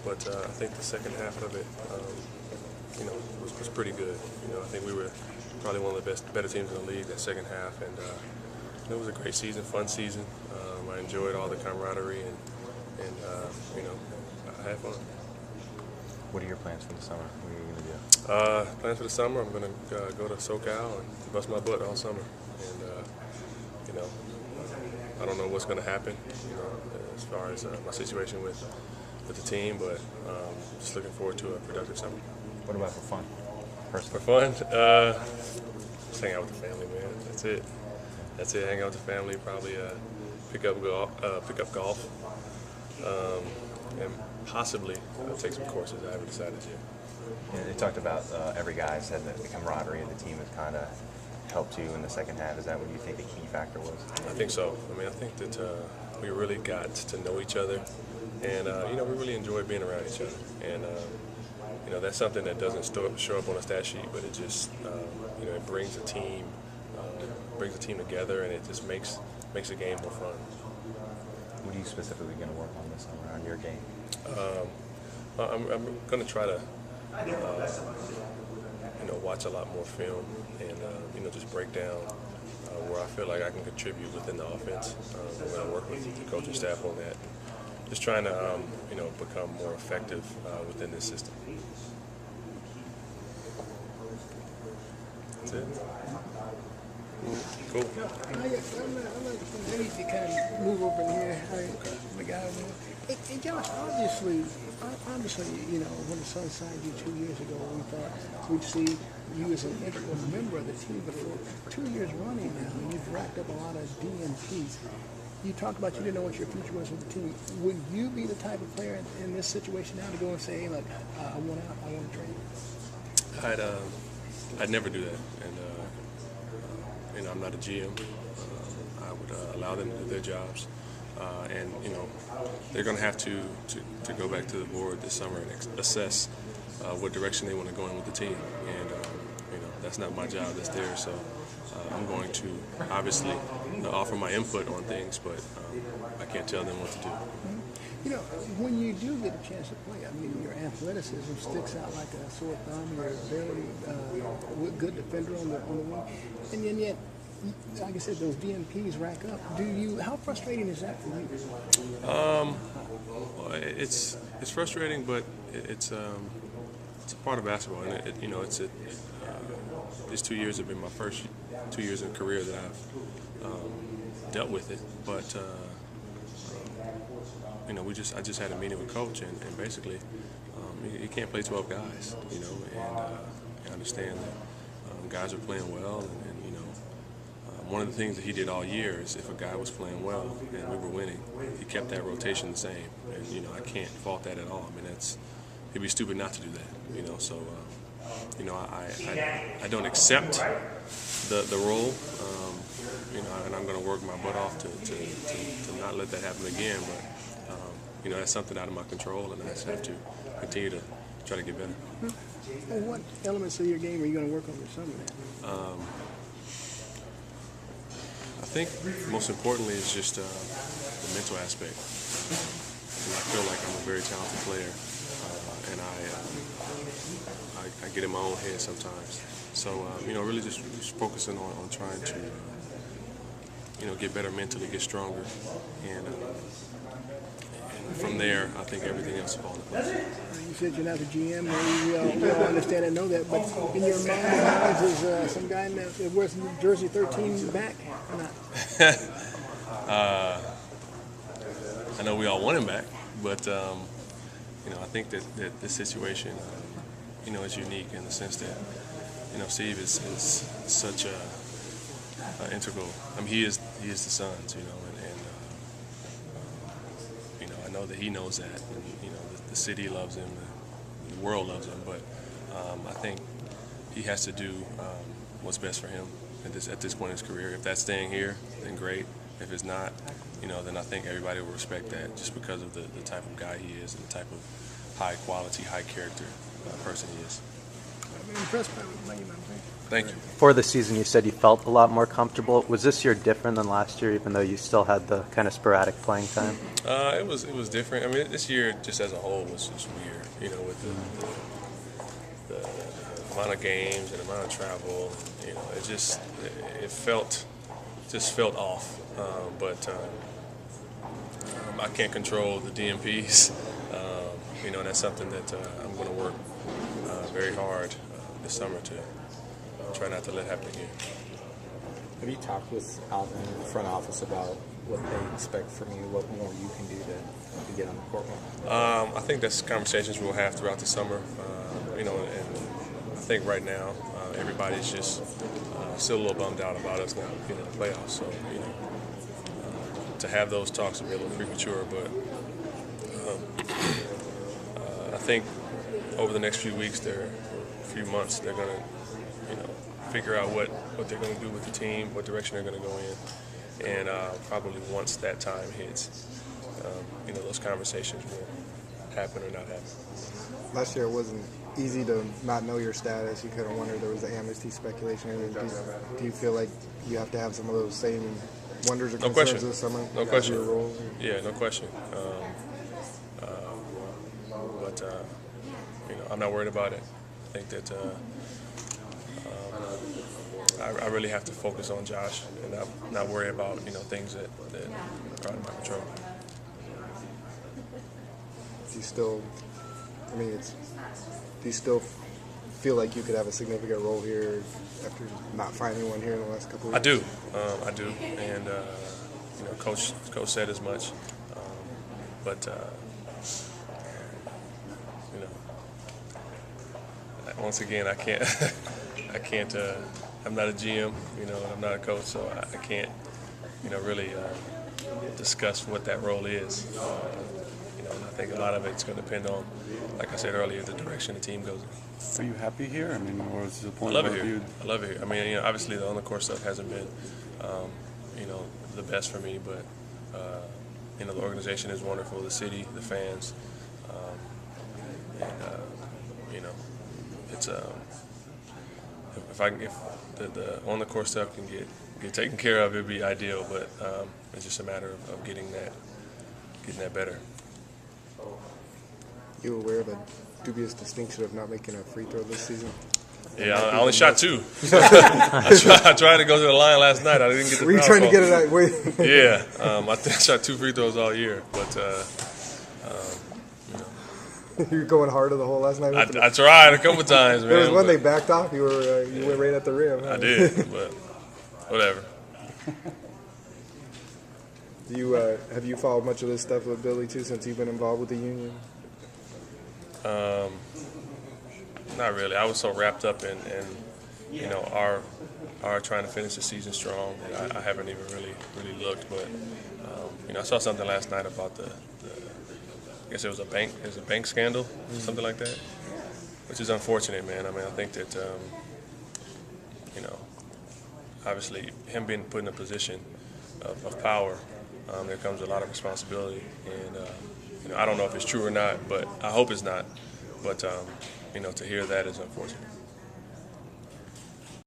but I think the second half of it, was pretty good. I think we were probably one of the better teams in the league that second half, and it was a great season, fun season. I enjoyed all the camaraderie, and I had fun. What are your plans for the summer? What are you going to do? Plans for the summer, I'm going to go to SoCal and bust my butt all summer. And, I don't know what's going to happen, as far as my situation with the team, but just looking forward to a productive summer. What about for fun? For fun? Just hang out with the family, man. That's it. Hang out with the family, probably pick up golf, and possibly take some courses. I haven't decided yet. Yeah, they talked about every guy's had the camaraderie of the team has kind of helped you in the second half. Is that what you think the key factor was? I think so. I think that we really got to know each other, and we really enjoyed being around each other. And that's something that doesn't show up on a stat sheet, but it just it brings a team together, and it just makes the game more fun. What are you specifically going to work on this summer on your game? I'm going to try to watch a lot more film and just break down where I feel like I can contribute within the offense. I'm going to work with the coaching staff on that. Just trying to become more effective within this system. That's it. Cool. Maybe to kind of move over here. Hey, Josh, obviously, when the Suns signed you 2 years ago, we thought we'd see you as an integral member of the team. But for 2 years running now, you've racked up a lot of DNPs. You talked about you didn't know what your future was with the team. Would you be the type of player in this situation now to go and say, hey, look, I want out, I want to trade? I'd never do that, and I'm not a GM. I would allow them to do their jobs, and they're going to have to go back to the board this summer and assess what direction they want to go in with the team, and that's not my job, that's theirs. So I'm going to obviously offer my input on things, but I can't tell them what to do. When you do get a chance to play, your athleticism sticks out like a sore thumb. You're a very good defender on the wing, and then yet, like I said, those DNPs rack up. How frustrating is that for you? It's frustrating, but it's a part of basketball, and these 2 years have been my first 2 years in career that I've dealt with it, but. I just had a meeting with Coach, and basically, you can't play 12 guys, and I understand that guys are playing well, and one of the things that he did all year is if a guy was playing well and we were winning, he kept that rotation the same, and I can't fault that at all. It'd be stupid not to do that, so I don't accept the role, and I'm going to work my butt off to not let that happen again, but. That's something out of my control, and I just have to continue to try to get better. Well, what elements of your game are you going to work on this summer? I think most importantly is just the mental aspect. I feel like I'm a very talented player, and I get in my own head sometimes. So, really just focusing on trying to, get better mentally, get stronger, and from there, I think everything else will fall into place. You said you're not the GM. We all understand and know that. But in your mind, is some guy that wears jersey 13 back or not? I know we all want him back, but I think that this situation, is unique in the sense that, Steve is such a integral. He is the Suns, and I know that he knows that, and the city loves him, the world loves him, but I think he has to do what's best for him at this point in his career. If that's staying here, then great. If it's not, then I think everybody will respect that just because of the type of guy he is and the type of high quality, high character person he is. impressed by you, man. Thank you. For the season, you said you felt a lot more comfortable. Was this year different than last year, even though you still had the kind of sporadic playing time? It was different. I mean, this year just as a whole was just weird. You know, with the amount of games and the amount of travel. You know, it felt off. But I can't control the DMPs. You know, and that's something that I'm going to work very hard this summer to try not to let happen again. Have you talked with out in the front office about what they expect from you, what more you can do to get on the court more? I think that's conversations we'll have throughout the summer. You know, and I think right now everybody's just still a little bummed out about us not being in the playoffs. So, you know, to have those talks will be a little premature, but I think over the next few weeks, few months, they're going to, you know, figure out what they're going to do with the team, what direction they're going to go in, and probably once that time hits, you know, those conversations will happen or not happen. Last year it wasn't easy to not know your status. You could have wondered, there was the amnesty speculation. Do you feel like you have to have some of those same wonders or No concerns question. this summer? No question. Your role? Yeah, no question. But you know, I'm not worried about it. I think that I really have to focus on Josh and not worry about, you know, things that are out of my control. Do you still, do you still feel like you could have a significant role here after not finding one here in the last couple of weeks? I do, and you know, coach said as much, but you know, once again, I can't, I'm not a GM, you know, I'm not a coach, so I can't, you know, really discuss what that role is. You know, and I think a lot of it's going to depend on, like I said earlier, the direction the team goes in. Are you happy here? I mean, or is the I point love it where here. you? I love it here. I mean, you know, obviously the on-the-court stuff hasn't been, you know, the best for me, but you know, the organization is wonderful, the city, the fans, and you know, it's if the on-the-court stuff can get taken care of, it'd be ideal. But it's just a matter of getting that better. You aware of the dubious distinction of not making a free throw this season? Yeah, I only shot 2. I tried to go to the line last night. I didn't get the Were you foul trying call. to get it that way? Yeah, I think I shot 2 free throws all year, but you know, You were going harder the whole last night? I tried a couple times, man. There was one but they backed off. You went right at the rim. Huh? I did, but whatever. Have you followed much of this stuff with Billy too since you've been involved with the union? Not really. I was so wrapped up in you know, our trying to finish the season strong. I haven't even really looked, but you know, I saw something last night about the I guess it was a bank scandal, something like that, which is unfortunate, man. I mean, I think that you know, obviously him being put in a position of power, there comes a lot of responsibility, and you know, I don't know if it's true or not, but I hope it's not. But you know, to hear that is unfortunate.